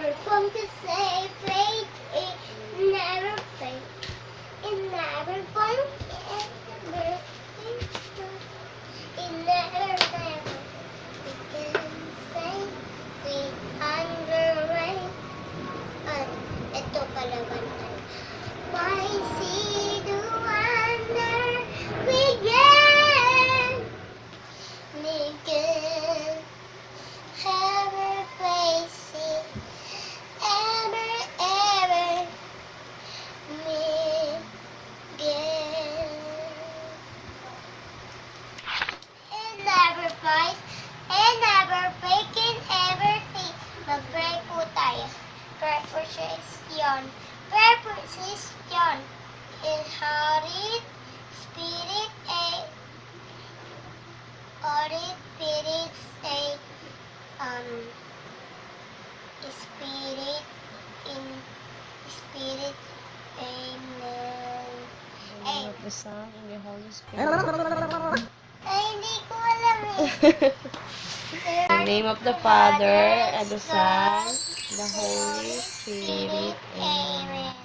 never come to say fake. It never fake. It never come ever. It never never. We can say we under rain. Ito pala banda. Why see the wonder we get? We can ever face it. Ever, ever. Me get. It never fights. It never break. It ever think. Mag-break po tayo. Preposition. Preposition. Inherit, spirit, audit, spirit, spirit, in spirit, amen. Name of the Son and the Holy Spirit. Ay, hindi ko alam eh. In the name of the Father, and the Son, and the Holy Spirit. Amen.